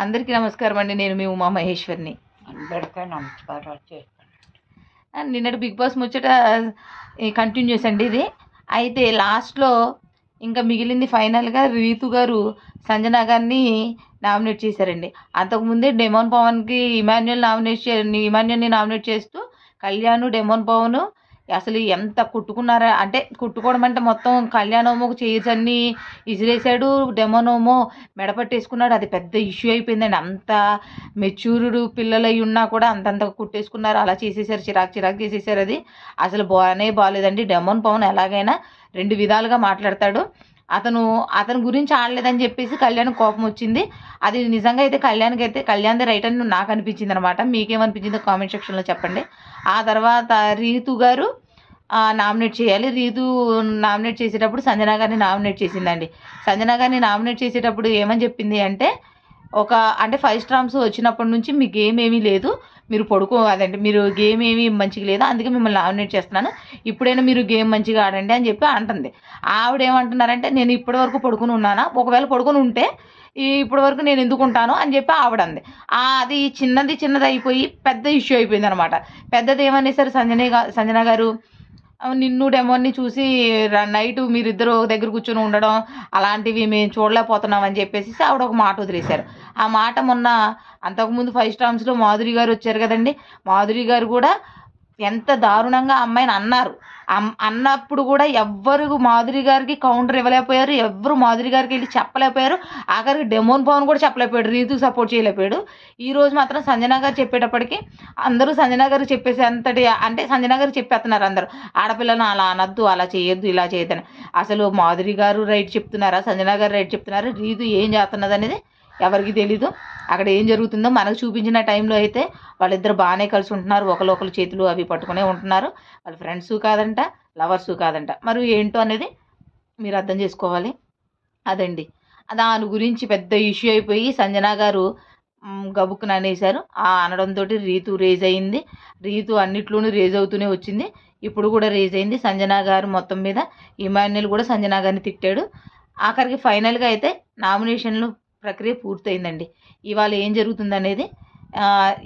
అందరికీ నమస్కారం అండి. నేను మీ ఉమా మహేశ్వరిని. అందరికీ నమస్కారాలు చేస్తాను. నిన్నటి బిగ్ బాస్ ముచ్చట కంటిన్యూస్ అండి ఇది. అయితే లాస్ట్లో ఇంకా మిగిలింది ఫైనల్గా రీతు గారు సంజన గారిని నామినేట్ చేశారండి. అంతకుముందే డెమోన్ పవన్కి ఇమాన్యుల్ని నామినేట్ చేస్తూ కళ్యాణ్ డెమోన్ పవన్ అసలు ఎంత కొట్టుకున్నారా అంటే, కొట్టుకోవడం అంటే మొత్తం కళ్యాణోమో చైర్స్ అన్నీ ఇసిరేసాడు, డెమోనోమో మెడపట్టేసుకున్నాడు. అది పెద్ద ఇష్యూ అయిపోయిందండి. అంత మెచ్యూర్డ్ పిల్లలు అయి ఉన్నా కూడా అంతంతగా కుట్టేసుకున్నారు. అలా చేసేసారు, చిరాకు చేసేసారు. అది అసలు బాగాలేదండి. డెమోన్ పవన్ ఎలాగైనా 2 విధాలుగా మాట్లాడతాడు. అతని గురించి ఆడలేదని చెప్పేసి కళ్యాణ్ కోపం వచ్చింది. అది నిజంగా అయితే కళ్యాణ్ది రైట్ అని నాకు అనిపించింది అనమాట. మీకేమనిపించిందో కామెంట్ సెక్షన్లో చెప్పండి. ఆ తర్వాత రీతు గారు నామినేట్ చేయాలి. రీతు నామినేట్ చేసేటప్పుడు సంజన గారిని నామినేట్ చేసిందండి. సంజన గారిని నామినేట్ చేసేటప్పుడు ఏమని చెప్పింది అంటే, అంటే 5 స్టార్స్ వచ్చినప్పటి నుంచి మీ గేమ్ ఏమీ లేదు, మీరు గేమ్ ఏమీ మంచిగా లేదు, అందుకే మిమ్మల్ని నామినేట్ చేస్తున్నాను, ఇప్పుడైనా మీరు గేమ్ మంచిగా ఆడండి అని చెప్పి అంటుంది. ఆవిడ ఏమంటున్నారంటే, నేను ఇప్పటి వరకు పడుకుని ఉన్నానా, ఒకవేళ పడుకుని ఉంటే ఇప్పటి వరకు నేను ఎందుకు ఉంటాను అని చెప్పి ఆవిడ అంది. అది చిన్నది అయిపోయి పెద్ద ఇష్యూ అయిపోయింది అనమాట. పెద్దది ఏమనేసారు సంజన గారు, నిన్ను డెమోని చూసి నైట్ మీరిద్దరు దగ్గర కూర్చొని ఉండడం అలాంటివి మేము చూడలేకపోతున్నాం అని చెప్పేసి ఆవిడ ఒక మాట వదిలేశారు. ఆ మాట మొన్న అంతకుముందు 5 స్టార్స్లో మాధురి గారు వచ్చారు కదండి. మాధురి గారు కూడా ఎంత దారుణంగా అమ్మాయిని అన్నప్పుడు కూడా ఎవ్వరు మాధురి గారికి కౌంటర్ ఇవ్వలేకపోయారు, ఎవ్వరు మాధురి గారికి వెళ్ళి చెప్పలేకపోయారు. ఆఖరికి డెమోన్ పవన్ కూడా చెప్పలేకపోయాడు, రీతు సపోర్ట్ చేయలేకపోయాడు. ఈరోజు మాత్రం సంజన గారు చెప్పేటప్పటికి అందరూ సంజన గారు చెప్పేసి అంటే సంజన గారు చెప్పేస్తున్నారు అందరూ, ఆడపిల్లను అలా అనద్దు, అలా చేయొద్దు, ఇలా చేయొద్దని. అసలు మాధురి గారు రైట్ చెప్తున్నారా, సంజన గారు రైట్ చెప్తున్నారా, రీతు ఏం చేస్తున్నది అనేది ఎవరికి తెలీదు. అక్కడ ఏం జరుగుతుందో మనకు చూపించిన టైంలో అయితే వాళ్ళిద్దరు బాగానే కలిసి ఉంటున్నారు, ఒకరు చేతులు అవి పట్టుకునే ఉంటున్నారు. వాళ్ళ ఫ్రెండ్స్ కాదంట, లవర్స్ కాదంట. మరి ఏంటో అనేది మీరు అర్థం చేసుకోవాలి. అదండి, దాని గురించి పెద్ద ఇష్యూ అయిపోయి సంజన గారు గబుక్కున అనేశారు. ఆ అనడంతో రీతు రేజ్ అయింది. రీతు అన్నిట్లోనూ రేజ్ అవుతూనే వచ్చింది. ఇప్పుడు కూడా రేజ్ అయింది. సంజన గారు మొత్తం మీద ఇమాన్యుల్ కూడా సంజన గారిని తిట్టాడు. ఆఖరికి ఫైనల్గా అయితే నామినేషన్లు ప్రక్రియ పూర్తయిందండి. ఇవాళ ఏం జరుగుతుంది అనేది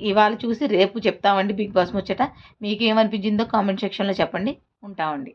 ఇవాళ చూసి రేపు చెప్తామండి బిగ్ బాస్ ముచ్చట. మీకేమనిపించిందో కామెంట్ సెక్షన్లో చెప్పండి. ఉంటామండి.